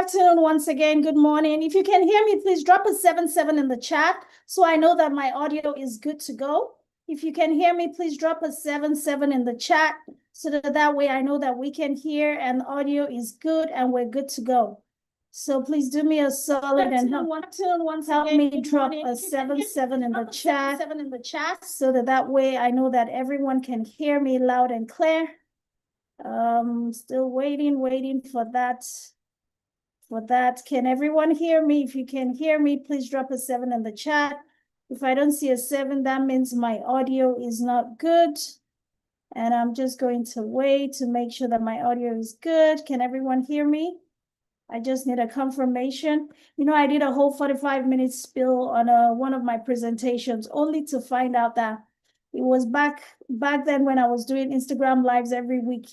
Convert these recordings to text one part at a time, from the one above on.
afternoon once again. Good morning. If you can hear me, please drop a 77 in the chat so I know that my audio is good to go. If you can hear me, please drop a 77 in the chat so that way I know that we can hear and audio is good and we're good to go. So please do me a solid and help me drop a 77 in the chat so that way I know that everyone can hear me loud and clear. Still waiting for that. Can everyone hear me? If you can hear me, please drop a 7 in the chat. If I don't see a 7, that means my audio is not good. And I'm just going to wait to make sure that my audio is good. Can everyone hear me? I just need a confirmation. You know, I did a whole 45-minute spill on one of my presentations only to find out that it was back then when I was doing Instagram lives every week.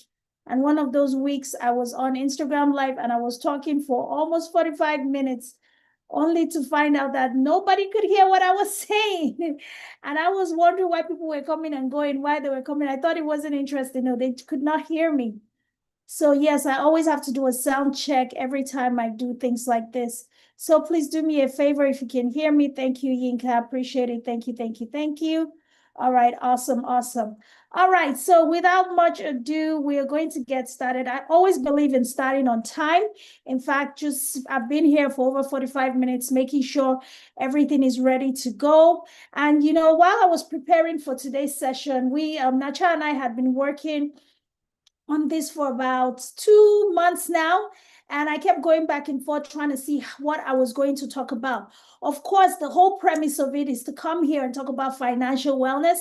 And one of those weeks I was on Instagram live and I was talking for almost 45 minutes only to find out that nobody could hear what I was saying. And I was wondering why people were coming and going, why they were coming. I thought it wasn't interesting. No, they could not hear me. So yes, I always have to do a sound check every time I do things like this. So please do me a favor if you can hear me. Thank you, Yinka. I appreciate it. Thank you. All right, awesome. All right, so without much ado, we are going to get started. I always believe in starting on time. In fact, I've been here for over 45 minutes, making sure everything is ready to go. And you know, while I was preparing for today's session, Nacha and I had been working on this for about 2 months now. And I kept going back and forth trying to see what I was going to talk about. Of course, the whole premise of it is to come here and talk about financial wellness,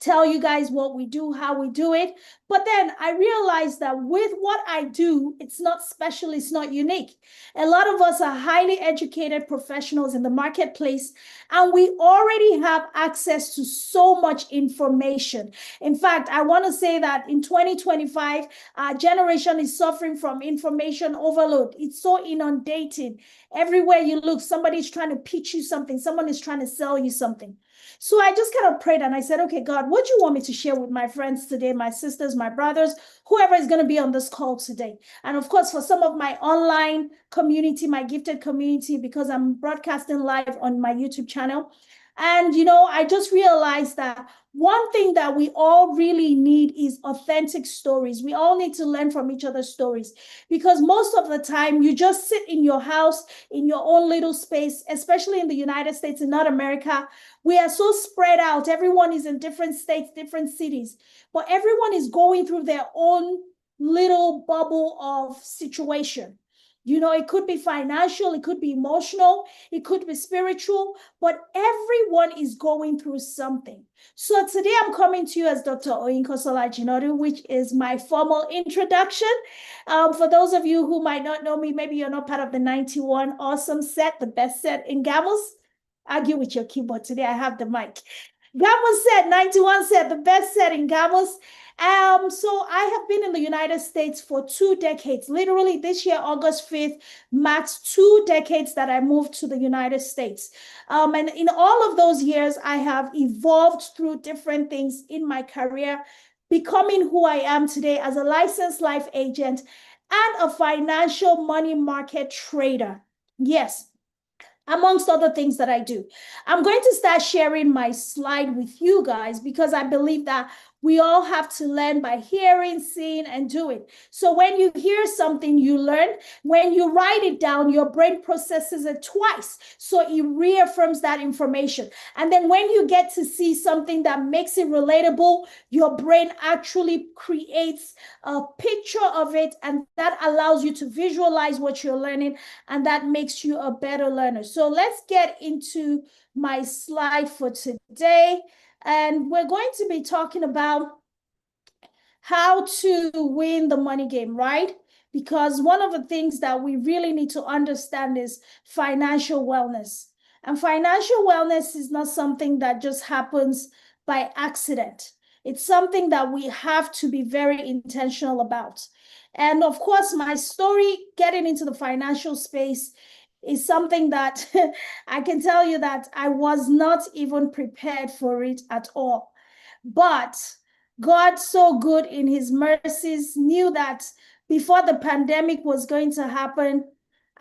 tell you guys what we do, how we do it. But then I realized that with what I do, it's not special, it's not unique. A lot of us are highly educated professionals in the marketplace, and we already have access to so much information. In fact, I want to say that in 2025, our generation is suffering from information overload. It's so inundated. Everywhere you look, somebody's trying to pitch you something. Someone is trying to sell you something. So I just kind of prayed and I said, okay, God, what do you want me to share with my friends today, my sisters, my brothers, whoever is going to be on this call today? And of course, for some of my online community, my gifted community, because I'm broadcasting live on my YouTube channel. And, you know, I just realized that one thing that we all really need is authentic stories. We all need to learn from each other's stories, because most of the time you just sit in your house, in your own little space, especially in the United States and North America. We are so spread out. Everyone is in different states, different cities, but everyone is going through their own little bubble of situation. You know, it could be financial, it could be emotional, it could be spiritual, but everyone is going through something. So today I'm coming to you as Dr. Oyinkansola Ajinodu, which is my formal introduction. For those of you who might not know me, maybe you're not part of the 91 Awesome Set, the best set in Gamos. Argue with your keyboard today, I have the mic. Gamos set, 91 set, the best set in Gamos. So I have been in the United States for 2 decades. Literally this year, August 5th, marks 2 decades that I moved to the United States. And in all of those years, I have evolved through different things in my career, becoming who I am today as a licensed life agent and a financial money market trader. Yes, amongst other things that I do. I'm going to start sharing my slide with you guys because I believe that we all have to learn by hearing, seeing, and doing. So when you hear something, you learn. When you write it down, your brain processes it twice. So it reaffirms that information. And then when you get to see something that makes it relatable, your brain actually creates a picture of it, and that allows you to visualize what you're learning, and that makes you a better learner. So let's get into my slide for today. And we're going to be talking about how to win the money game, right? Because one of the things that we really need to understand is financial wellness. And financial wellness is not something that just happens by accident. It's something that we have to be very intentional about. And of course, my story getting into the financial space is something that I can tell you that I was not even prepared for it at all. But God, so good in his mercies, knew that before the pandemic was going to happen,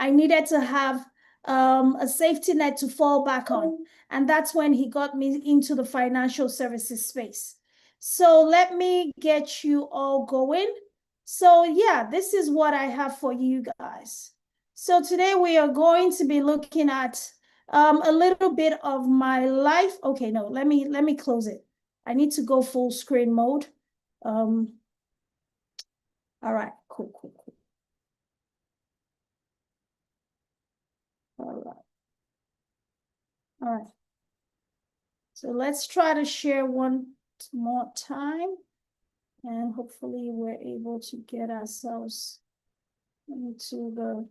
I needed to have a safety net to fall back on. And that's when he got me into the financial services space. So let me get you all going. So yeah, this is what I have for you guys. So today we are going to be looking at a little bit of my life. Okay, no, let me close it. I need to go full screen mode. All right, cool. All right. So let's try to share one more time, and hopefully we're able to get ourselves into the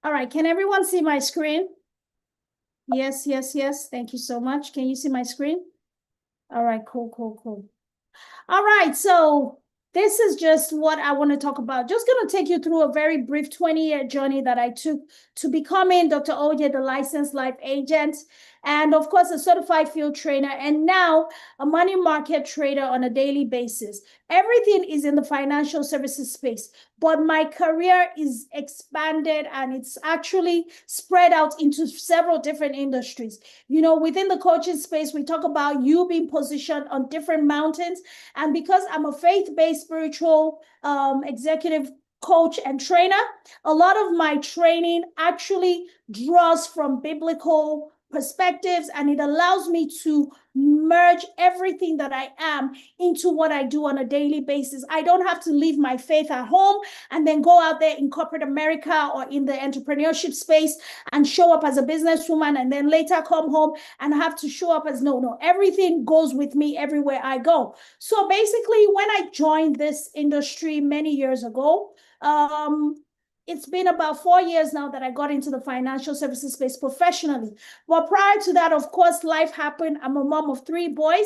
All right, can everyone see my screen? Yes. Thank you so much. Can you see my screen? All right, cool. All right, so this is just what I want to talk about. Just going to take you through a very brief 20-year journey that I took to becoming Dr. Oye, the licensed life agent, and of course, a certified field trainer, and now a money market trader on a daily basis. Everything is in the financial services space, but my career is expanded and it's actually spread out into several different industries. You know, within the coaching space, we talk about you being positioned on different mountains. And because I'm a faith-based spiritual executive coach and trainer, a lot of my training actually draws from biblical perspectives, and it allows me to merge everything that I am into what I do on a daily basis. I don't have to leave my faith at home and then go out there in corporate America or in the entrepreneurship space and show up as a businesswoman and then later come home and have to show up as no, everything goes with me everywhere I go. So basically, when I joined this industry many years ago, it's been about 4 years now that I got into the financial services space professionally. Well, prior to that, of course, life happened. I'm a mom of 3 boys.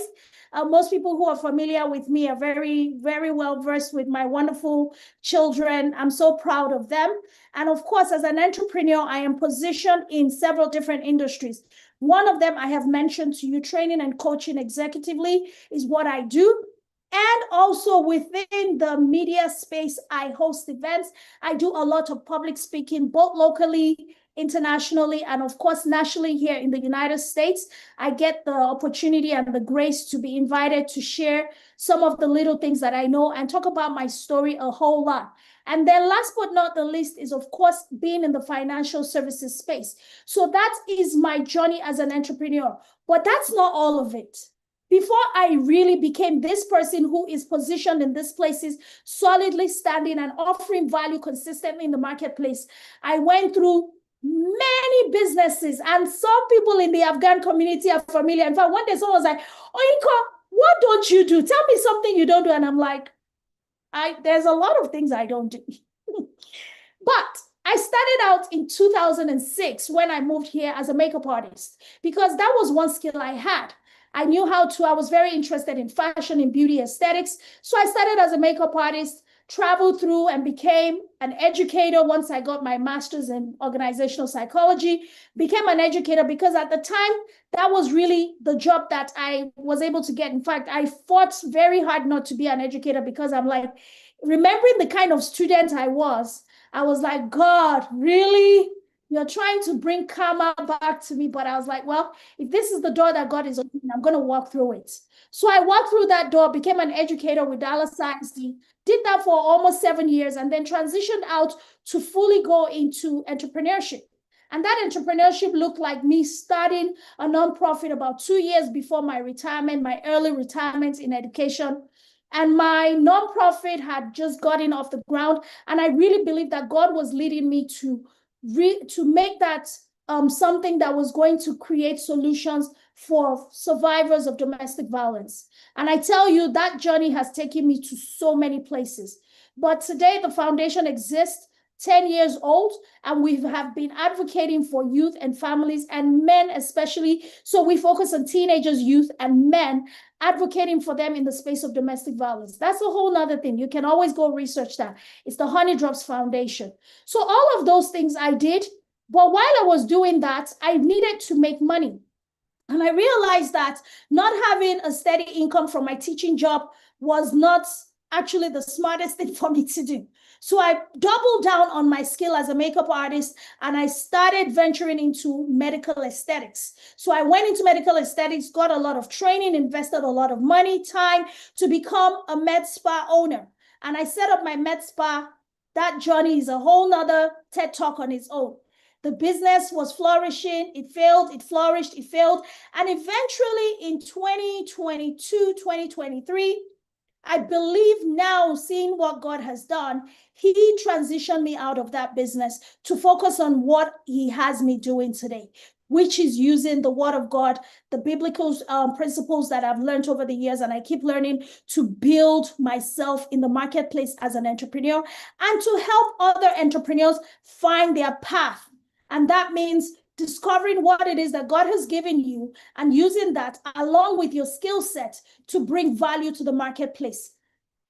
Most people who are familiar with me are very, very well versed with my wonderful children. I'm so proud of them. And of course, as an entrepreneur, I am positioned in several different industries. One of them I have mentioned to you, training and coaching executively is what I do. And also within the media space, I host events. I do a lot of public speaking, both locally, internationally, and of course, nationally here in the United States. I get the opportunity and the grace to be invited to share some of the little things that I know and talk about my story a whole lot. And then last but not the least is, of course, being in the financial services space. So that is my journey as an entrepreneur. But that's not all of it. Before I really became this person who is positioned in these places, solidly standing and offering value consistently in the marketplace, I went through many businesses, and some people in the Afghan community are familiar. In fact, one day someone was like, Oyinka, what don't you do? Tell me something you don't do. And I'm like, there's a lot of things I don't do. But I started out in 2006 when I moved here as a makeup artist, because that was one skill I had. I knew how to, I was very interested in fashion and beauty aesthetics. So I started as a makeup artist, traveled through and became an educator once I got my master's in organizational psychology, became an educator because at the time, that was really the job that I was able to get. In fact, I fought very hard not to be an educator because I'm like, remembering the kind of student I was like, God, really? You're trying to bring karma back to me. But I was like, well, if this is the door that God is opening, I'm going to walk through it. So I walked through that door, became an educator with Dallas ISD, did that for almost 7 years, and then transitioned out to fully go into entrepreneurship. And that entrepreneurship looked like me starting a nonprofit about 2 years before my retirement, my early retirement in education. And my nonprofit had just gotten off the ground. And I really believe that God was leading me to make that something that was going to create solutions for survivors of domestic violence. And I tell you, that journey has taken me to so many places. But today, the foundation exists 10 years old, and we have been advocating for youth and families and men especially. So we focus on teenagers, youth, and men, advocating for them in the space of domestic violence. That's a whole nother thing. You can always go research that. It's the Honey Drops Foundation. So all of those things I did, but while I was doing that, I needed to make money. And I realized that not having a steady income from my teaching job was not actually the smartest thing for me to do. So I doubled down on my skill as a makeup artist, and I started venturing into medical aesthetics. So I went into medical aesthetics, got a lot of training, invested a lot of money, time to become a med spa owner. And I set up my med spa. That journey is a whole nother TED Talk on its own. The business was flourishing. It failed, it flourished, it failed. And eventually in 2022, 2023, I believe now, seeing what God has done, he transitioned me out of that business to focus on what he has me doing today, which is using the word of God, the biblical principles that I've learned over the years, and I keep learning, to build myself in the marketplace as an entrepreneur and to help other entrepreneurs find their path. And that means discovering what it is that God has given you and using that along with your skill set to bring value to the marketplace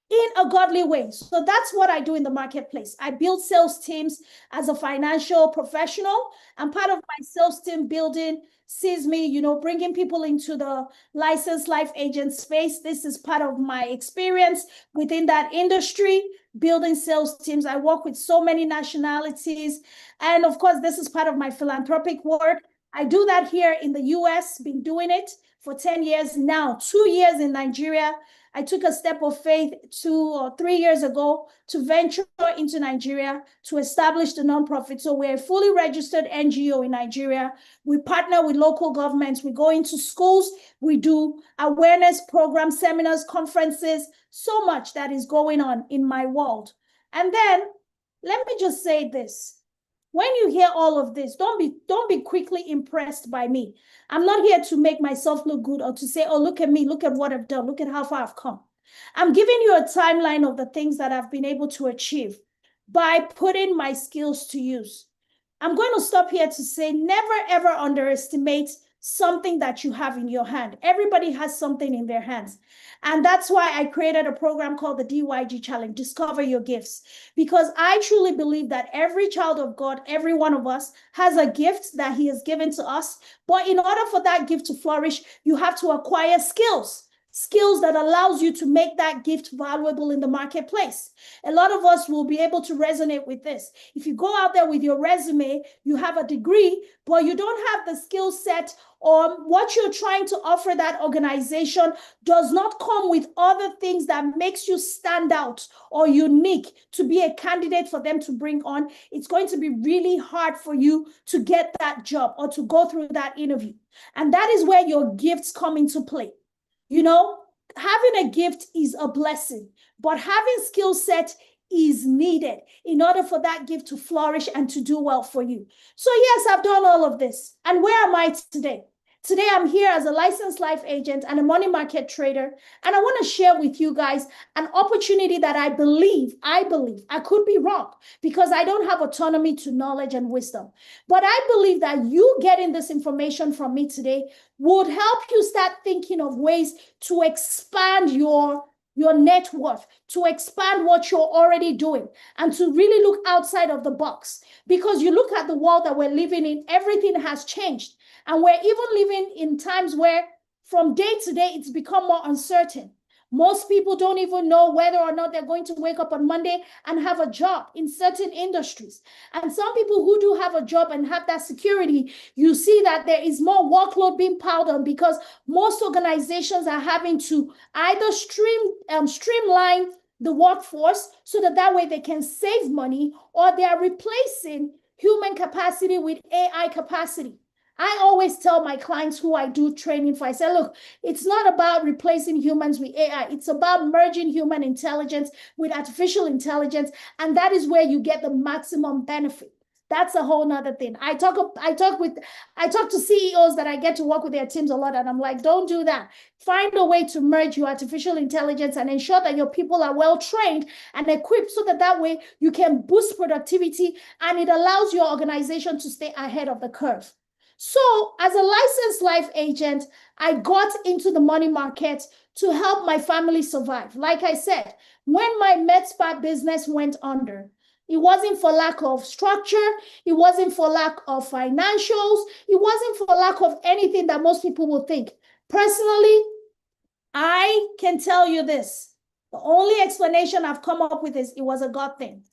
in a godly way. So that's what I do in the marketplace. I build sales teams as a financial professional, and part of my sales team building sees me, bringing people into the licensed life agent space. This is part of my experience within that industry, building sales teams. I work with so many nationalities. And of course, this is part of my philanthropic work. I do that here in the US, been doing it for 10 years now, 2 years in Nigeria. I took a step of faith 2 or 3 years ago to venture into Nigeria to establish the nonprofit. So we're a fully registered NGO in Nigeria. We partner with local governments. We go into schools. We do awareness programs, seminars, conferences, so much that is going on in my world. And then let me just say this. When you hear all of this, don't be quickly impressed by me. I'm not here to make myself look good or to say, oh, look at me, look at what I've done, look at how far I've come. I'm giving you a timeline of the things that I've been able to achieve by putting my skills to use. I'm going to stop here to say, never, ever underestimate something that you have in your hand. Everybody has something in their hands. And that's why I created a program called the DYG Challenge, Discover Your Gifts, because I truly believe that every child of God, every one of us, has a gift that he has given to us. But in order for that gift to flourish, you have to acquire skills that allows you to make that gift valuable in the marketplace. A lot of us will be able to resonate with this. If you go out there with your resume, you have a degree, but you don't have the skill set, or what you're trying to offer that organization does not come with other things that makes you stand out or unique to be a candidate for them to bring on, it's going to be really hard for you to get that job or to go through that interview. And that is where your gifts come into play. Having a gift is a blessing, but having skill set is needed in order for that gift to flourish and to do well for you. So yes, I've done all of this. And where am I today? Today, I'm here as a licensed life agent and a money market trader. And I want to share with you guys an opportunity that I believe, I could be wrong because I don't have autonomy to knowledge and wisdom. But I believe that you getting this information from me today would help you start thinking of ways to expand your net worth, to expand what you're already doing, and to really look outside of the box. Because you look at the world that we're living in, everything has changed. And we're even living in times where from day to day, it's become more uncertain. Most people don't even know whether or not they're going to wake up on Monday and have a job in certain industries. And some people who do have a job and have that security, you see that there is more workload being piled on because most organizations are having to either streamline the workforce so that way they can save money, or they are replacing human capacity with AI capacity. I always tell my clients who I do training for, I say, look, it's not about replacing humans with AI. It's about merging human intelligence with artificial intelligence. And that is where you get the maximum benefit. That's a whole nother thing. I talk to CEOs that I get to work with their teams a lot, and I'm like, don't do that. Find a way to merge your artificial intelligence and ensure that your people are well trained and equipped so that way you can boost productivity and it allows your organization to stay ahead of the curve. So as a licensed life agent, I got into the money market to help my family survive. Like I said, when my med spa business went under, it wasn't for lack of structure. It wasn't for lack of financials. It wasn't for lack of anything that most people will think. Personally, I can tell you this. The only explanation I've come up with is it was a God thing.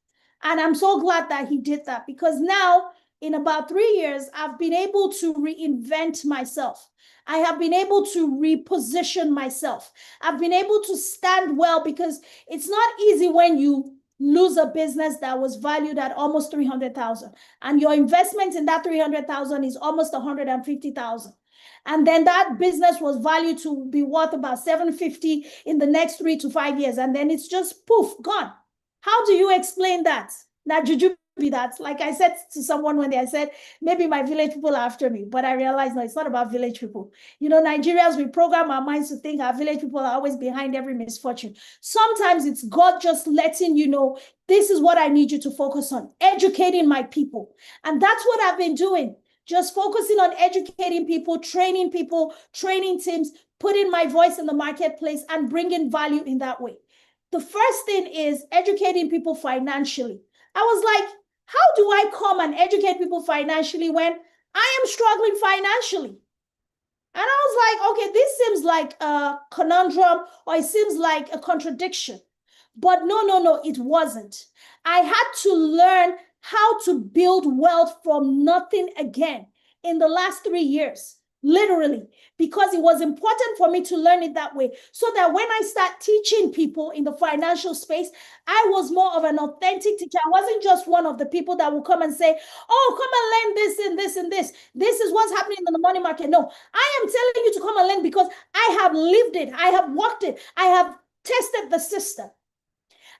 And I'm so glad that he did that, because now in about 3 years, I've been able to reinvent myself. I have been able to reposition myself. I've been able to stand well, because it's not easy when you lose a business that was valued at almost 300,000 and your investment in that 300,000 is almost 150,000. And then that business was valued to be worth about 750 in the next 3 to 5 years. And then it's just poof, gone. How do you explain that? Now, Juju, that, like I said to someone one day, I said, maybe my village people are after me, but I realized, no, it's not about village people. You know, Nigerians, we program our minds to think our village people are always behind every misfortune. Sometimes it's God just letting you know, this is what I need you to focus on, educating my people. And that's what I've been doing, just focusing on educating people, training teams, putting my voice in the marketplace and bringing value in that way. The first thing is educating people financially. I was like, how do I come and educate people financially when I am struggling financially? And I was like, okay, this seems like a conundrum, or it seems like a contradiction. But no, it wasn't. I had to learn how to build wealth from nothing again in the last 3 years. Literally, because it was important for me to learn it that way, so that when I start teaching people in the financial space, I was more of an authentic teacher. I wasn't just one of the people that will come and say, oh, come and learn this and this and this. This is what's happening in the money market. No, I am telling you to come and learn because I have lived it. I have walked it. I have tested the system.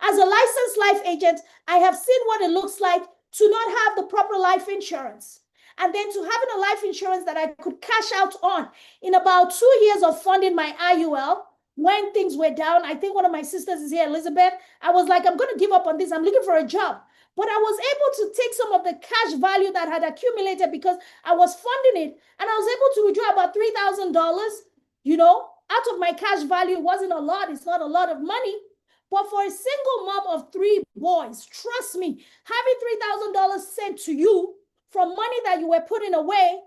As a licensed life agent, I have seen what it looks like to not have the proper life insurance. And then to having a life insurance that I could cash out on. In about 2 years of funding my IUL, when things were down, I think one of my sisters is here, Elizabeth, I was like, I'm going to give up on this. I'm looking for a job. But I was able to take some of the cash value that had accumulated because I was funding it. And I was able to withdraw about $3,000, you know, out of my cash value. It wasn't a lot. It's not a lot of money. But for a single mom of 3 boys, trust me, having $3,000 sent to you from money that you were putting away,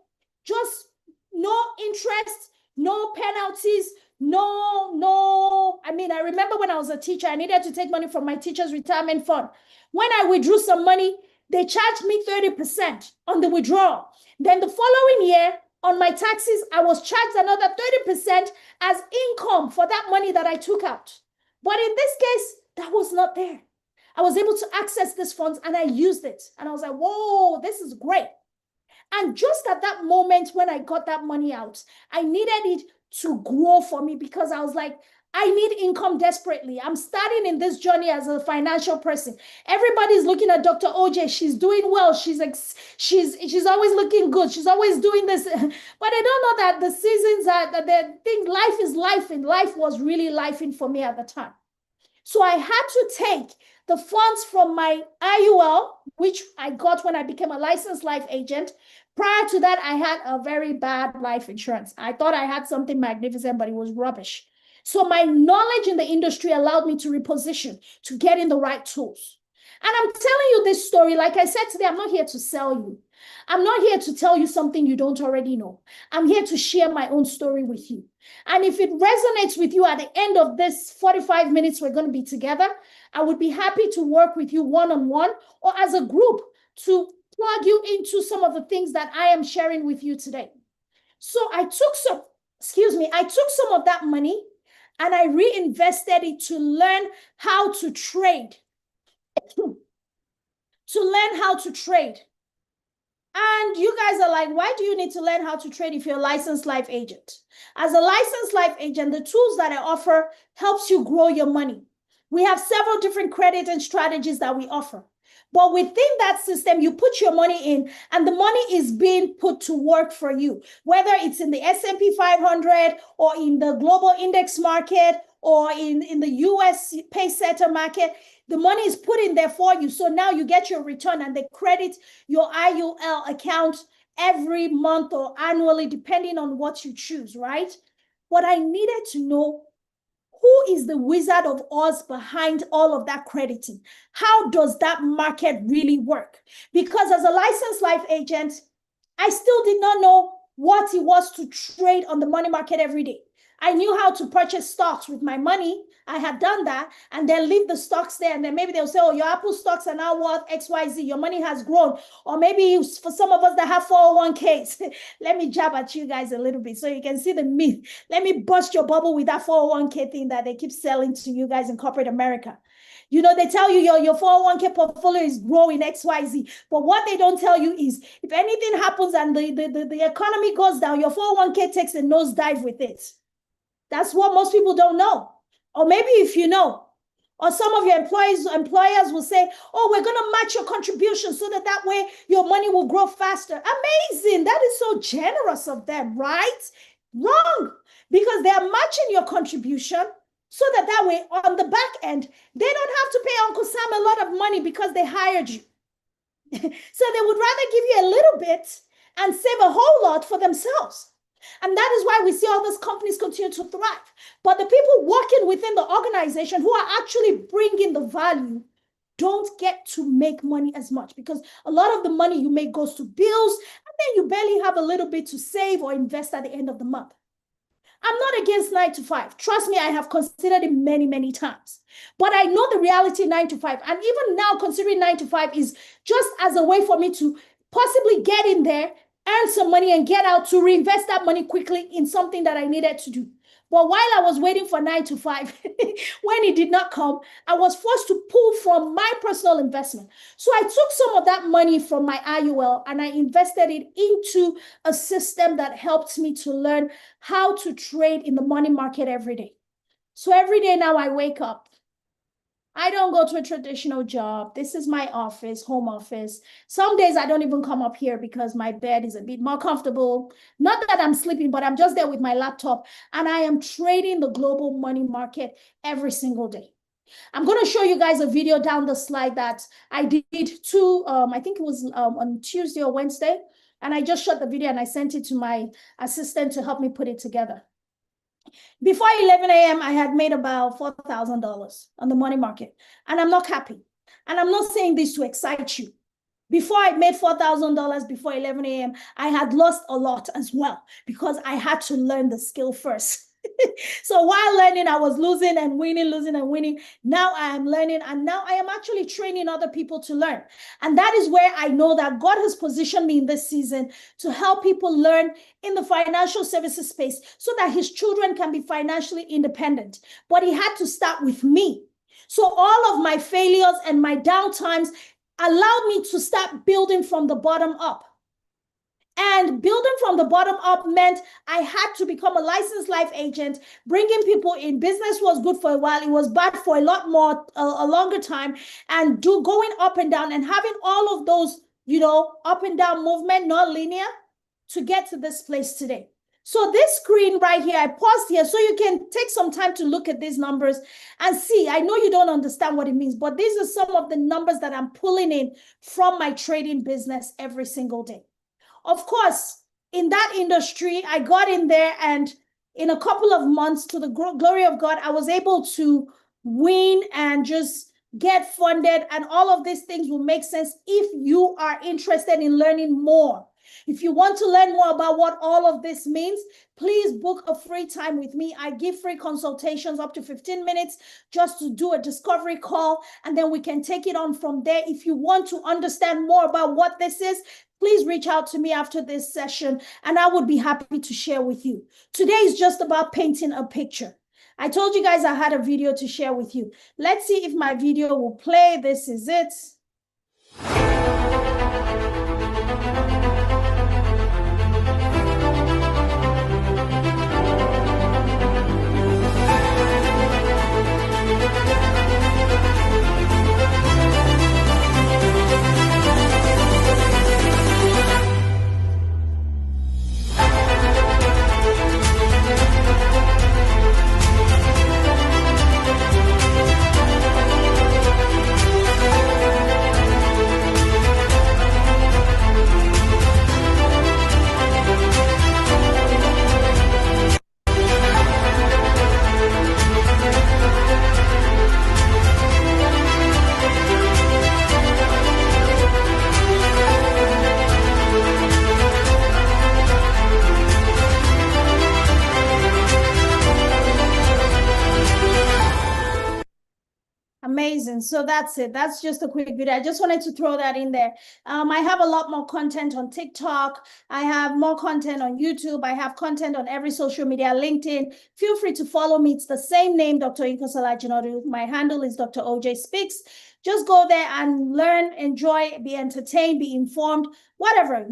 just no interest, no penalties, no. I mean, I remember when I was a teacher, I needed to take money from my teacher's retirement fund. When I withdrew some money, they charged me 30% on the withdrawal. Then the following year, on my taxes, I was charged another 30% as income for that money that I took out. But in this case, that was not there. I was able to access these funds and I used it. And I was like, whoa, this is great. And just at that moment when I got that money out, I needed it to grow for me because I was like, I need income desperately. I'm starting in this journey as a financial person. Everybody's looking at Dr. OJ. She's doing well. She's always looking good. She's always doing this. But I don't know that the seasons are the thing. Life is life, and life was really lifing for me at the time. So I had to take the funds from my IUL, which I got when I became a licensed life agent. Prior to that, I had a very bad life insurance. I thought I had something magnificent, but it was rubbish. So my knowledge in the industry allowed me to reposition, to get in the right tools. And I'm telling you this story, like I said today, I'm not here to sell you. I'm not here to tell you something you don't already know. I'm here to share my own story with you. And if it resonates with you at the end of this 45 minutes we're going to be together, I would be happy to work with you one-on-one or as a group to plug you into some of the things that I am sharing with you today. So I took some of that money and I reinvested it to learn how to trade. And you guys are like, why do you need to learn how to trade if you're a licensed life agent? As a licensed life agent, the tools that I offer helps you grow your money. We have several different credit and strategies that we offer. But within that system, you put your money in and the money is being put to work for you, whether it's in the S&P 500 or in the global index market or in the US paysetter market. The money is put in there for you. So now you get your return and they credit your IUL account every month or annually, depending on what you choose, right? But I needed to know, who is the Wizard of Oz behind all of that crediting? How does that market really work? Because as a licensed life agent, I still did not know what it was to trade on the money market every day. I knew how to purchase stocks with my money. I had done that and then leave the stocks there. And then maybe they'll say, oh, your Apple stocks are now worth XYZ. Your money has grown. Or maybe for some of us that have 401ks, let me jab at you guys a little bit so you can see the myth. Let me bust your bubble with that 401k thing that they keep selling to you guys in corporate America. You know, they tell you your 401k portfolio is growing XYZ. But what they don't tell you is if anything happens and the economy goes down, your 401k takes a nosedive with it. That's what most people don't know. Or maybe if you know, or some of your employers will say, oh, we're going to match your contribution so that way your money will grow faster. Amazing. That is so generous of them, right? Wrong. Because they are matching your contribution so that way on the back end, they don't have to pay Uncle Sam a lot of money because they hired you. So they would rather give you a little bit and save a whole lot for themselves. And that is why we see all those companies continue to thrive. But the people working within the organization who are actually bringing the value don't get to make money as much, because a lot of the money you make goes to bills, and then you barely have a little bit to save or invest at the end of the month. I'm not against 9 to 5. Trust me, I have considered it many, many times. But I know the reality 9 to 5. And even now, considering 9 to 5 is just as a way for me to possibly get in there, earn some money and get out to reinvest that money quickly in something that I needed to do. But while I was waiting for 9 to 5, when it did not come, I was forced to pull from my personal investment. So I took some of that money from my IUL and I invested it into a system that helped me to learn how to trade in the money market every day. So every day now I wake up. I don't go to a traditional job. This is my office, home office. Some days I don't even come up here because my bed is a bit more comfortable. Not that I'm sleeping, but I'm just there with my laptop and I am trading the global money market every single day. I'm going to show you guys a video down the slide that I did I think it was on Tuesday or Wednesday. And I just shot the video and I sent it to my assistant to help me put it together. Before 11 a.m., I had made about $4,000 on the money market, and I'm not happy. And I'm not saying this to excite you. Before I made $4,000 before 11 a.m., I had lost a lot as well because I had to learn the skill first. So while learning, I was losing and winning, losing and winning. Now I am learning, and now I am actually training other people to learn. And that is where I know that God has positioned me in this season to help people learn in the financial services space so that his children can be financially independent. But he had to start with me. So all of my failures and my downtimes allowed me to start building from the bottom up. And building from the bottom up meant I had to become a licensed life agent. Bringing people in business was good for a while. It was bad for a lot more, a longer time. And going up and down and having all of those, up and down movement, not linear, to get to this place today. So this screen right here, I paused here so you can take some time to look at these numbers and see. I know you don't understand what it means, but these are some of the numbers that I'm pulling in from my trading business every single day. Of course, in that industry, I got in there and in a couple of months, to the glory of God, I was able to win and just get funded, and all of these things will make sense if you are interested in learning more. If you want to learn more about what all of this means, please book a free time with me. I give free consultations up to 15 minutes just to do a discovery call, and then we can take it on from there. If you want to understand more about what this is, please reach out to me after this session, and I would be happy to share with you. Today is just about painting a picture. I told you guys I had a video to share with you. Let's see if my video will play. This is it. Amazing. So that's it. That's just a quick video. I just wanted to throw that in there. I have a lot more content on TikTok. I have more content on YouTube. I have content on every social media, LinkedIn. Feel free to follow me. It's the same name, Dr. Nkosala Ajinodu. My handle is Dr. OJ Speaks. Just go there and learn, enjoy, be entertained, be informed, whatever,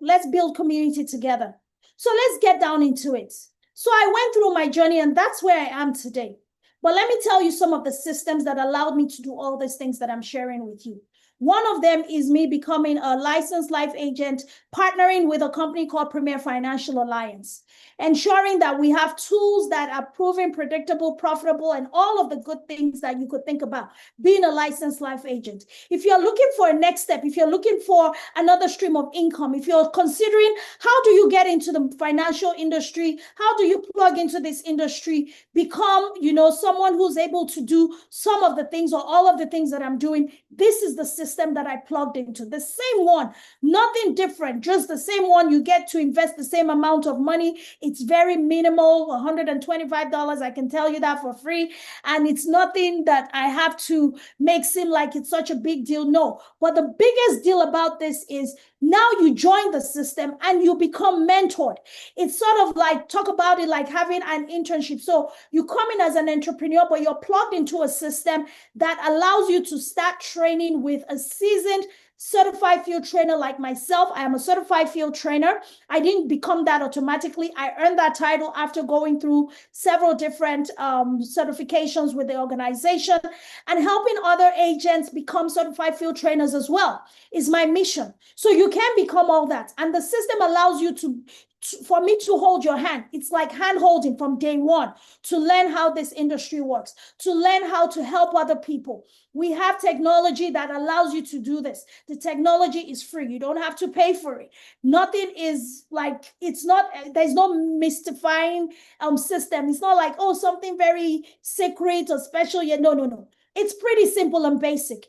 let's build community together. So let's get down into it. So I went through my journey and that's where I am today. But let me tell you some of the systems that allowed me to do all these things that I'm sharing with you. One of them is me becoming a licensed life agent, partnering with a company called Premier Financial Alliance, ensuring that we have tools that are proven, predictable, profitable, and all of the good things that you could think about being a licensed life agent. If you're looking for a next step, if you're looking for another stream of income, if you're considering how do you get into the financial industry, how do you plug into this industry, become, someone who's able to do some of the things or all of the things that I'm doing, this is the system that I plugged into. The same one, nothing different, just the same one. You get to invest the same amount of money. It's very minimal, $125. I can tell you that for free. And it's nothing that I have to make seem like it's such a big deal. No, but the biggest deal about this is now you join the system and you become mentored. It's sort of like, talk about it like having an internship. So you come in as an entrepreneur, but you're plugged into a system that allows you to start training with a seasoned certified field trainer like myself. I am a certified field trainer. I didn't become that automatically. I earned that title after going through several different certifications with the organization, and helping other agents become certified field trainers as well is my mission. So you can become all that. And the system allows you for me to hold your hand. It's like hand holding from day one to learn how this industry works, to learn how to help other people. We have technology that allows you to do this. The technology is free. You don't have to pay for it. Nothing is like, there's no mystifying system. It's not like, oh, something very secret or special. Yeah, no. It's pretty simple and basic.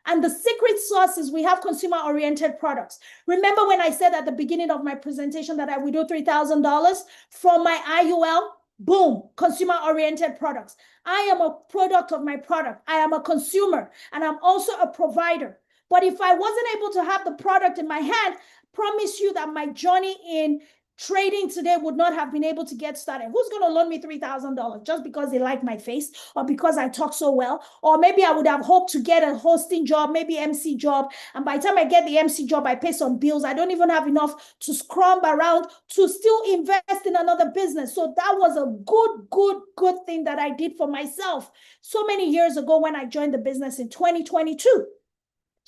And the secret sauce is we have consumer-oriented products. Remember when I said at the beginning of my presentation that I would do $3,000 from my IUL? Boom, consumer-oriented products. I am a product of my product. I am a consumer, and I'm also a provider. But if I wasn't able to have the product in my hand, promise you that my journey in trading today would not have been able to get started. Who's going to loan me $3,000 just because they like my face or because I talk so well? Or maybe I would have hoped to get a hosting job, maybe MC job. And by the time I get the MC job, I pay some bills. I don't even have enough to scrumb around to still invest in another business. So that was a good thing that I did for myself so many years ago when I joined the business in 2022.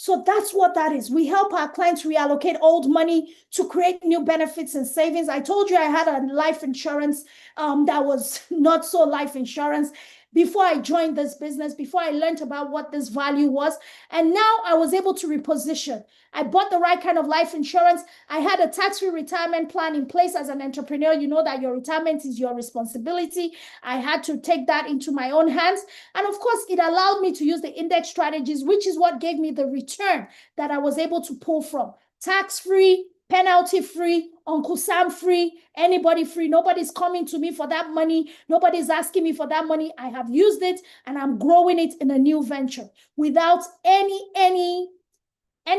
So that's what that is. We help our clients reallocate old money to create new benefits and savings. I told you I had a life insurance that was not so life insurance before I joined this business, before I learned about what this value was. And now I was able to reposition. I bought the right kind of life insurance. I had a tax-free retirement plan in place as an entrepreneur. You know that your retirement is your responsibility. I had to take that into my own hands. And of course, it allowed me to use the index strategies, which is what gave me the return that I was able to pull from. Tax-free, penalty-free, Uncle Sam free, anybody free. Nobody's coming to me for that money. Nobody's asking me for that money. I have used it and I'm growing it in a new venture without any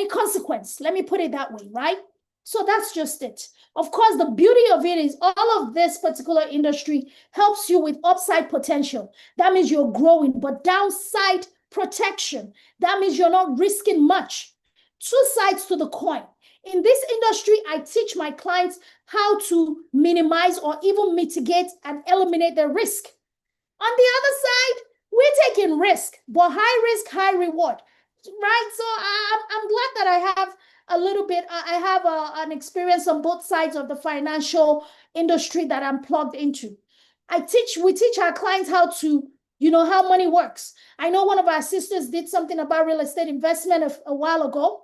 consequence. Let me put it that way, right? So that's just it. Of course, the beauty of it is all of this particular industry helps you with upside potential. That means you're growing, but downside protection. That means you're not risking much. Two sides to the coin. In this industry, I teach my clients how to minimize or even mitigate and eliminate the risk. On the other side, we're taking risk, but high risk, high reward, right? So I'm glad that I have a little bit, I have an experience on both sides of the financial industry that I'm plugged into. We teach our clients how to, how money works. I know one of our sisters did something about real estate investment a while ago.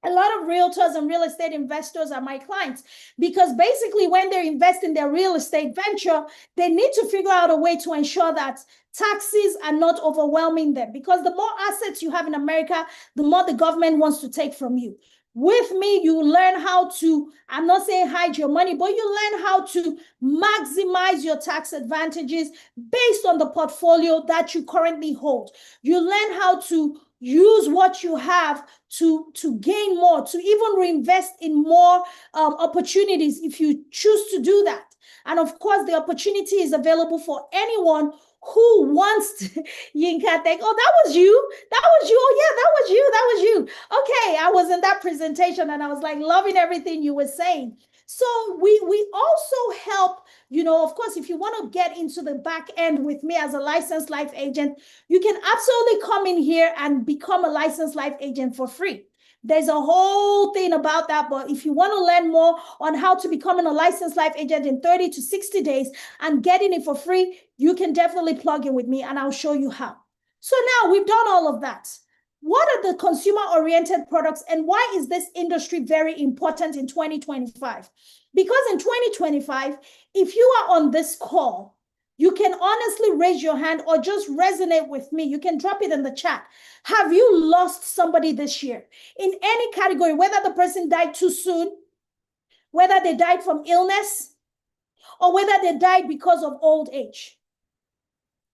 A lot of realtors and real estate investors are my clients because basically when they invest in their real estate venture, they need to figure out a way to ensure that taxes are not overwhelming them, because the more assets you have in America, the more the government wants to take from you. With me, you learn how to, I'm not saying hide your money, but you learn how to maximize your tax advantages based on the portfolio that you currently hold. You learn how to use what you have to gain more, to even reinvest in more opportunities if you choose to do that. And of course, the opportunity is available for anyone who wants to. Yinka think, oh, that was you. That was you. Oh, yeah, that was you. That was you. Okay, I was in that presentation and I was like loving everything you were saying. So we also help, you know, of course, if you want to get into the back end with me as a licensed life agent, you can absolutely come in here and become a licensed life agent for free. There's a whole thing about that, but if you want to learn more on how to become a licensed life agent in 30 to 60 days and getting it for free, you can definitely plug in with me and I'll show you how. So now we've done all of that. What are the consumer-oriented products and why is this industry very important in 2025? Because in 2025, if you are on this call, you can honestly raise your hand or just resonate with me. You can drop it in the chat. Have you lost somebody this year in any category, whether the person died too soon, whether they died from illness, or whether they died because of old age?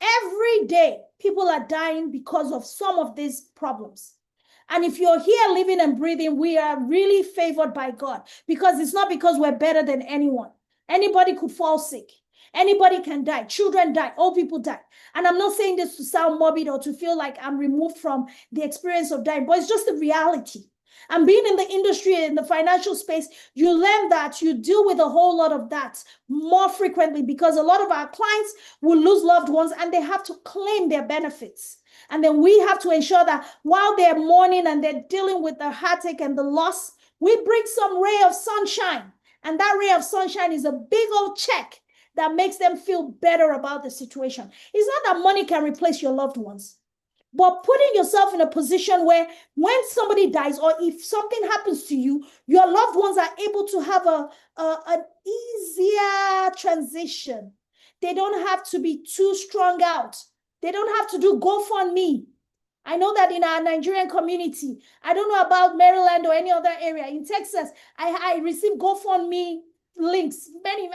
Every day, people are dying because of some of these problems. And if you're here living and breathing, we are really favored by God because it's not because we're better than anyone. Anybody could fall sick. Anybody can die. Children die. Old people die. And I'm not saying this to sound morbid or to feel like I'm removed from the experience of dying, but it's just the reality. And being in the industry, in the financial space, you learn that you deal with a whole lot of that more frequently because a lot of our clients will lose loved ones and they have to claim their benefits. And then we have to ensure that while they're mourning and they're dealing with the heartache and the loss, we bring some ray of sunshine. And that ray of sunshine is a big old check that makes them feel better about the situation. It's not that money can replace your loved ones, but putting yourself in a position where when somebody dies or if something happens to you, your loved ones are able to have an easier transition. They don't have to be too strung out. They don't have to do GoFundMe. I know that in our Nigerian community, I don't know about Maryland or any other area. In Texas, I received GoFundMe links, many,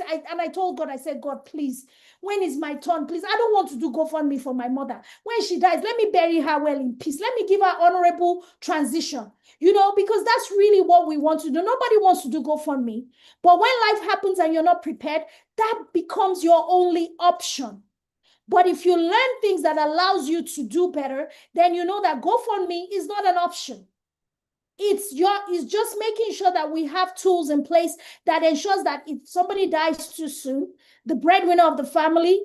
and I told God, I said, God, please, when is my turn? Please, I don't want to do GoFundMe for my mother. When she dies, let me bury her well in peace. Let me give her honorable transition, you know, because that's really what we want to do. Nobody wants to do GoFundMe. But when life happens and you're not prepared, that becomes your only option. But if you learn things that allows you to do better, then you know that GoFundMe is not an option. It's just making sure that we have tools in place that ensures that if somebody dies too soon, the breadwinner of the family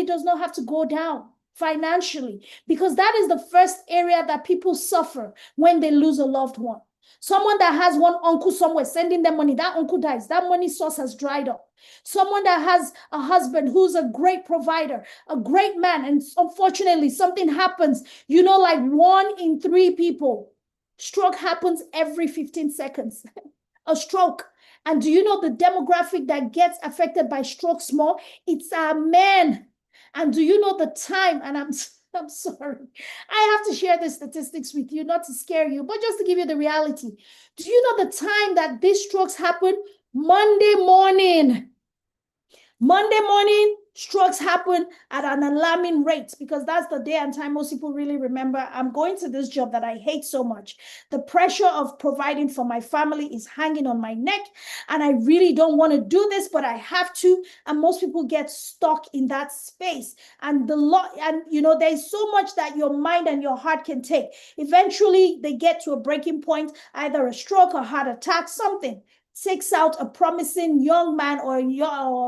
does not have to go down financially, because that is the first area that people suffer when they lose a loved one. Someone that has one uncle somewhere sending them money, that uncle dies, that money source has dried up. Someone that has a husband who's a great provider, a great man, and unfortunately something happens, you know, like 1 in 3 people. Stroke happens every 15 seconds, a stroke. And do you know the demographic that gets affected by strokes more? It's our men. And do you know the time? And I'm sorry, I have to share the statistics with you, not to scare you, but just to give you the reality. Do you know the time that these strokes happen? Monday morning. Monday morning, strokes happen at an alarming rate because that's the day and time most people really remember. I'm going to this job that I hate so much. The pressure of providing for my family is hanging on my neck, and I really don't want to do this, but I have to. And most people get stuck in that space. And you know, there's so much that your mind and your heart can take. Eventually, they get to a breaking point, either a stroke or heart attack, something takes out a promising young man or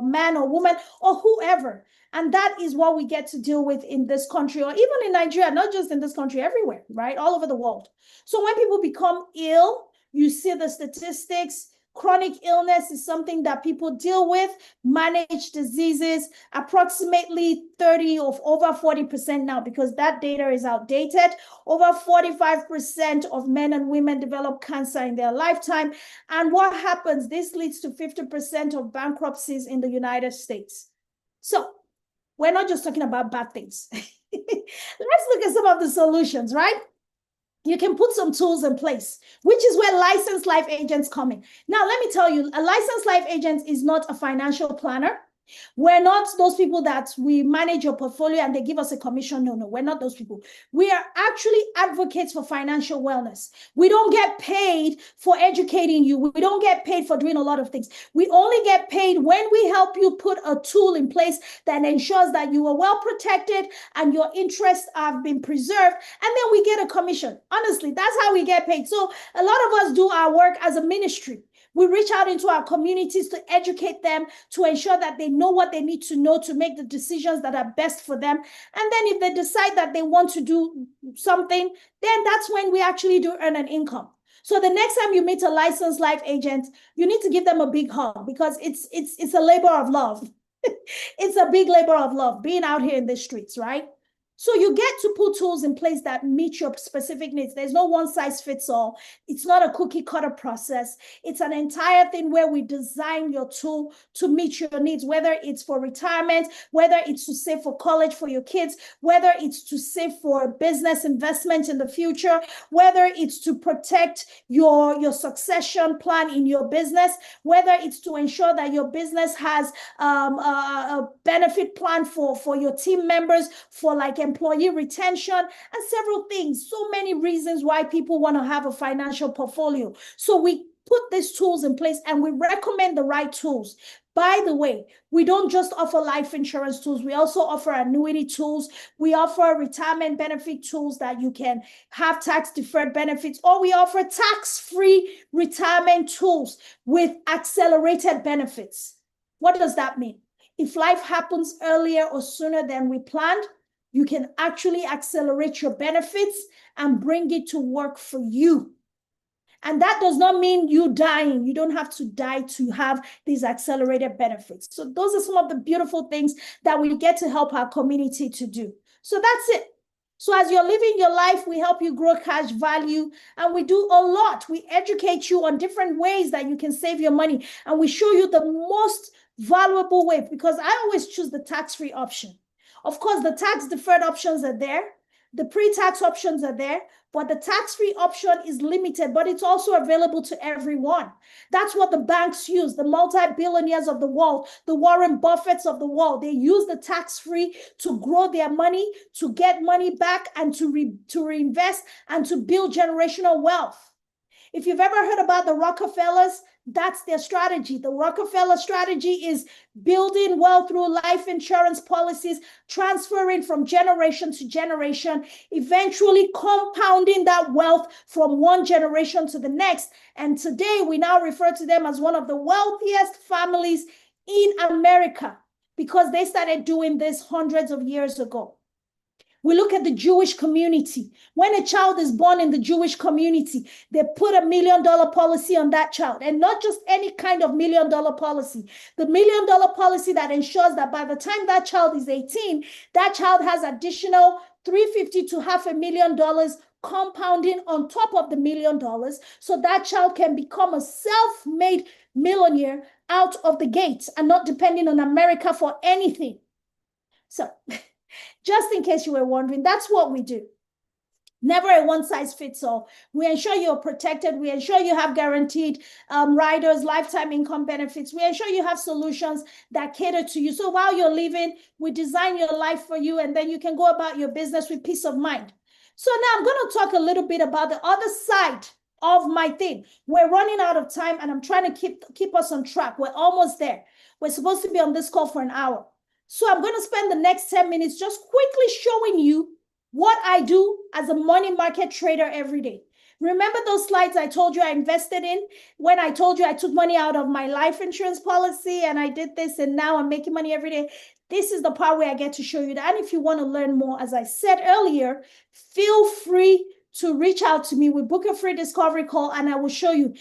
man or woman or whoever. And that is what we get to deal with in this country, or even in Nigeria, not just in this country, everywhere, right? All over the world. So when people become ill, you see the statistics. Chronic illness is something that people deal with, manage diseases, approximately 30 or over 40% now, because that data is outdated. Over 45% of men and women develop cancer in their lifetime. And what happens? This leads to 50% of bankruptcies in the United States. So we're not just talking about bad things. Let's look at some of the solutions, right? you can put some tools in place, which is where licensed life agents come in. Now, let me tell you, a licensed life agent is not a financial planner. We're not those people that we manage your portfolio and they give us a commission. No, we're not those people. We are actually advocates for financial wellness. We don't get paid for educating you. We don't get paid for doing a lot of things. We only get paid when we help you put a tool in place that ensures that you are well protected and your interests have been preserved. And then we get a commission. Honestly, that's how we get paid. So a lot of us do our work as a ministry. We reach out into our communities to educate them, to ensure that they know what they need to know to make the decisions that are best for them. And then if they decide that they want to do something, then that's when we actually do earn an income. So the next time you meet a licensed life agent, you need to give them a big hug because it's a labor of love. It's a big labor of love being out here in the streets, right? So you get to put tools in place that meet your specific needs. There's no one size fits all. It's not a cookie cutter process. It's an entire thing where we design your tool to meet your needs, whether it's for retirement, whether it's to save for college for your kids, whether it's to save for business investment in the future, whether it's to protect your succession plan in your business, whether it's to ensure that your business has a benefit plan for your team members, for like employee retention, and several things. So many reasons why people want to have a financial portfolio. So we put these tools in place and we recommend the right tools. By the way, we don't just offer life insurance tools. We also offer annuity tools. We offer retirement benefit tools that you can have tax-deferred benefits, or we offer tax-free retirement tools with accelerated benefits. What does that mean? If life happens earlier or sooner than we planned, you can actually accelerate your benefits and bring it to work for you. And that does not mean you dying. You don't have to die to have these accelerated benefits. So those are some of the beautiful things that we get to help our community to do. So that's it. So as you're living your life, we help you grow cash value, and we do a lot. We educate you on different ways that you can save your money, and we show you the most valuable way, because I always choose the tax-free option. Of course, the tax-deferred options are there. The pre-tax options are there, but the tax-free option is limited, but it's also available to everyone. That's what the banks use, the multi-billionaires of the world, the Warren Buffetts of the world. They use the tax-free to grow their money, to get money back, and to reinvest and to build generational wealth. If you've ever heard about the Rockefellers, that's their strategy. The Rockefeller strategy is building wealth through life insurance policies, transferring from generation to generation, eventually compounding that wealth from one generation to the next. And today we now refer to them as one of the wealthiest families in America because they started doing this hundreds of years ago. We look at the Jewish community. When a child is born in the Jewish community, they put $1 million policy on that child, and not just any kind of $1 million policy. The $1 million policy that ensures that by the time that child is 18, that child has additional $350,000 to $500,000 compounding on top of the $1 million, so that child can become a self-made millionaire out of the gate and not depending on America for anything. So just in case you were wondering, that's what we do. Never a one-size-fits-all. We ensure you're protected. We ensure you have guaranteed riders, lifetime income benefits. We ensure you have solutions that cater to you. So while you're living, we design your life for you, and then you can go about your business with peace of mind. So now I'm going to talk a little bit about the other side of my thing. We're running out of time, and I'm trying to keep us on track. We're almost there. We're supposed to be on this call for an hour. So I'm going to spend the next 10 minutes just quickly showing you what I do as a money market trader every day. Remember those slides I told you I invested in when I told you I took money out of my life insurance policy and I did this and now I'm making money every day? This is the part where I get to show you that. And if you want to learn more, as I said earlier, feel free to reach out to me. We book a free discovery call and I will show you.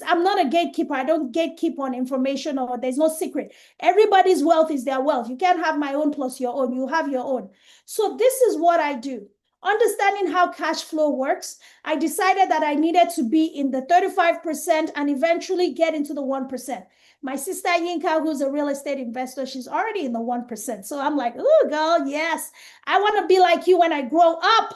I'm not a gatekeeper. I don't gatekeep on information, or there's no secret. Everybody's wealth is their wealth. You can't have my own plus your own. You have your own. So this is what I do. Understanding how cash flow works, I decided that I needed to be in the 35% and eventually get into the 1%. My sister Yinka, who's a real estate investor, she's already in the 1%. So I'm like, oh, girl, yes. I want to be like you when I grow up.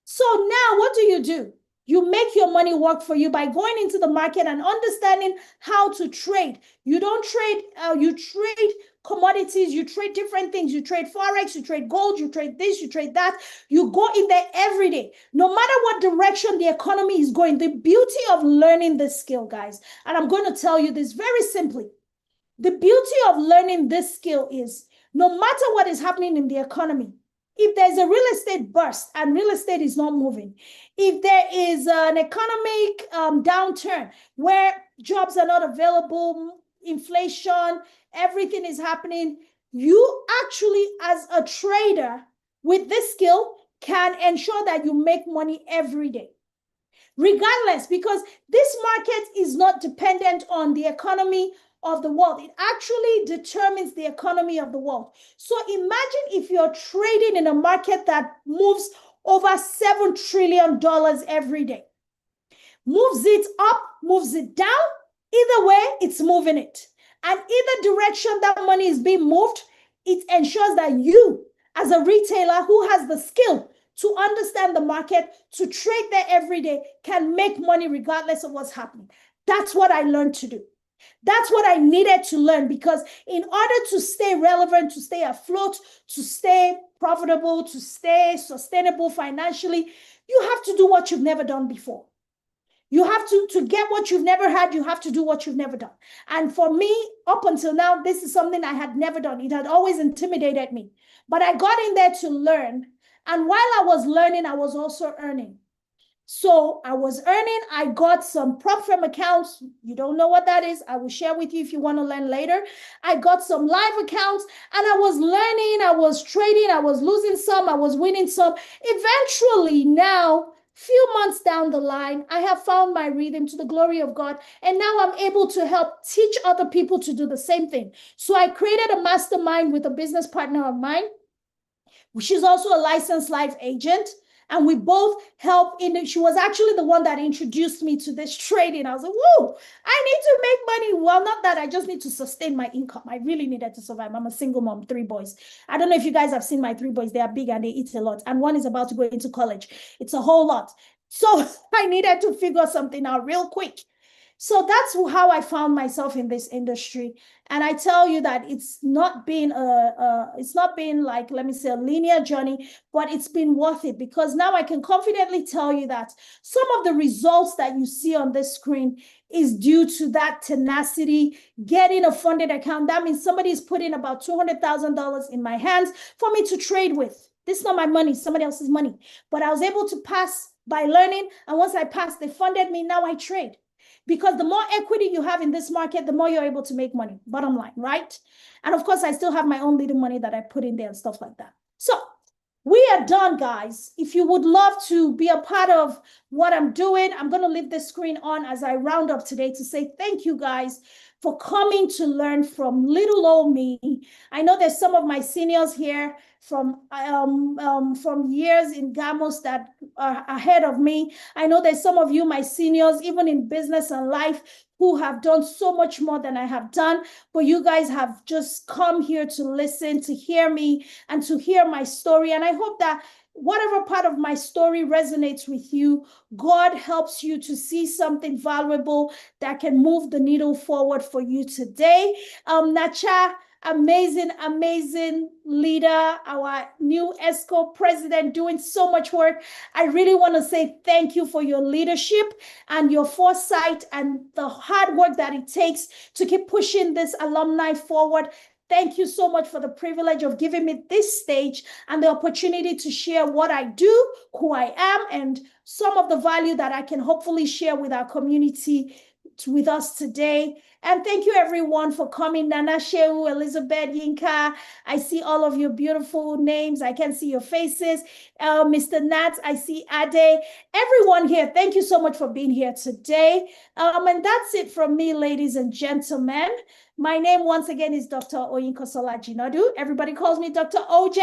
So now what do? You make your money work for you by going into the market and understanding how to trade. You don't trade, you trade commodities, you trade different things. You trade Forex, you trade gold, you trade this, you trade that. You go in there every day. No matter what direction the economy is going, the beauty of learning this skill, guys, and I'm going to tell you this very simply. The beauty of learning this skill is no matter what is happening in the economy, if there's a real estate burst and real estate is not moving, if there is an economic downturn where jobs are not available, inflation, everything is happening, you actually, as a trader with this skill, can ensure that you make money every day. Regardless, because this market is not dependent on the economy of the world. It actually determines the economy of the world. So imagine if you're trading in a market that moves over $7 trillion every day. Moves it up, moves it down. Either way, it's moving it. And either direction that money is being moved, it ensures that you, as a retailer who has the skill to understand the market, to trade there every day, can make money regardless of what's happening. That's what I learned to do. That's what I needed to learn, because in order to stay relevant, to stay afloat, to stay profitable, to stay sustainable financially, you have to do what you've never done before. You have to get what you've never had, you have to do what you've never done. And for me, up until now, this is something I had never done. It had always intimidated me. But I got in there to learn. And while I was learning, I was also earning. So I was earning, I got some prop firm accounts. You don't know what that is. I will share with you if you want to learn later. I got some live accounts and I was learning, I was trading, I was losing some, I was winning some. Eventually now, few months down the line, I have found my rhythm to the glory of God. And now I'm able to help teach other people to do the same thing. So I created a mastermind with a business partner of mine. She's also a licensed life agent. And we both help in it. She was actually the one that introduced me to this trading. I was like, whoa, I need to make money. Well, not that, I just need to sustain my income. I really needed to survive. I'm a single mom, 3 boys. I don't know if you guys have seen my 3 boys. They are big and they eat a lot. And one is about to go into college. It's a whole lot. So I needed to figure something out real quick. So that's how I found myself in this industry. And I tell you that it's not been like, let me say, a linear journey, but it's been worth it, because now I can confidently tell you that some of the results that you see on this screen is due to that tenacity, getting a funded account. That means somebody is putting about $200,000 in my hands for me to trade with. This is not my money, somebody else's money. But I was able to pass by learning. And once I passed, they funded me. Now I trade. Because the more equity you have in this market, the more you're able to make money, bottom line, right? And of course, I still have my own little money that I put in there and stuff like that. So we are done, guys. If you would love to be a part of what I'm doing, I'm going to leave the screen on as I round up today to say thank you, guys, for coming to learn from little old me. I know there's some of my seniors here from years in Gamos that are ahead of me. I know there's some of you, my seniors, even in business and life, who have done so much more than I have done, but you guys have just come here to listen, to hear me, and to hear my story. And I hope that whatever part of my story resonates with you, God helps you to see something valuable that can move the needle forward for you today. Nacha, amazing leader, our new ESCO president, doing so much work. I really want to say thank you for your leadership and your foresight and the hard work that it takes to keep pushing this alumni forward. Thank you so much for the privilege of giving me this stage and the opportunity to share what I do, who I am, and some of the value that I can hopefully share with our community, with us today. And thank you everyone for coming. Nana Shehu, Elizabeth, Yinka, I see all of your beautiful names. I can see your faces. Mr. Nat, I see Ade. Everyone here, thank you so much for being here today. And that's it from me, ladies and gentlemen. My name once again is Dr. Oyinkansola Jinadu. Everybody calls me Dr. OJ,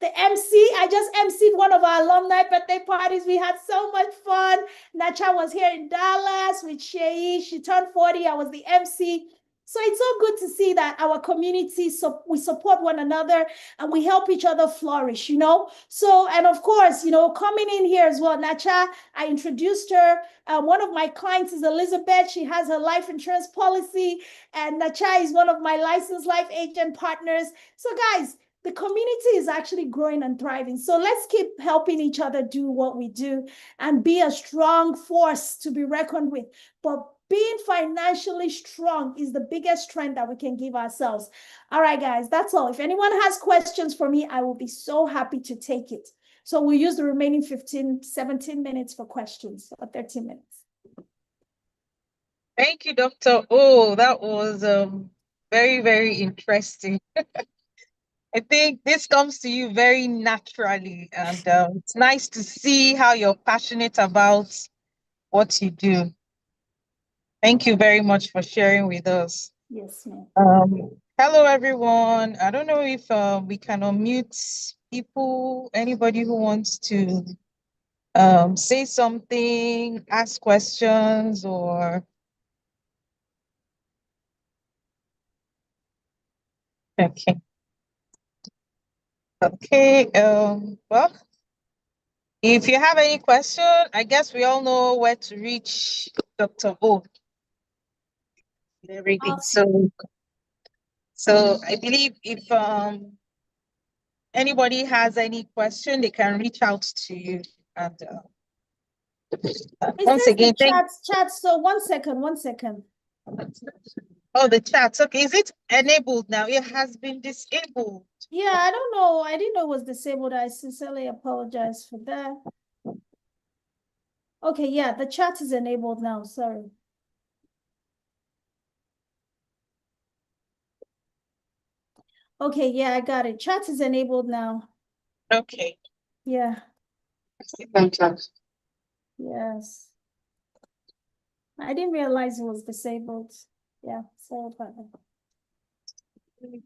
the MC. I just emceed one of our alumni birthday parties. We had so much fun. Nacha was here in Dallas with Shei. She turned 40. I was the MC. So it's so good to see that our community, so we support one another and we help each other flourish, you know? So, and of course, you know, coming in here as well, Nacha, I introduced her. One of my clients is Elizabeth. She has her life insurance policy, and Nacha is one of my licensed life agent partners. So guys, the community is actually growing and thriving. So let's keep helping each other do what we do and be a strong force to be reckoned with. But being financially strong is the biggest strength that we can give ourselves. All right, guys, that's all. If anyone has questions for me, I will be so happy to take it. So we'll use the remaining 15, 17 minutes for questions, or 13 minutes. Thank you, Dr. Oh, that was very, very interesting. I think this comes to you very naturally, and it's nice to see how you're passionate about what you do. Thank you very much for sharing with us. Yes, ma'am. Hello, everyone. I don't know if we can unmute people, anybody who wants to say something, ask questions, or... Okay. Okay, well, if you have any question, I guess we all know where to reach Dr. O. Everything. So I believe if anybody has any question, they can reach out to you. And once again, thank... Chat. So 1 second. Oh, the chat. Okay, is it enabled now? It has been disabled. Yeah, I don't know. I didn't know it was disabled. I sincerely apologize for that. Okay, yeah, the chat is enabled now. Sorry. Okay, yeah, I got it. Chat is enabled now. Okay. Yeah. Yes. I didn't realize it was disabled. Yeah, sorry about that.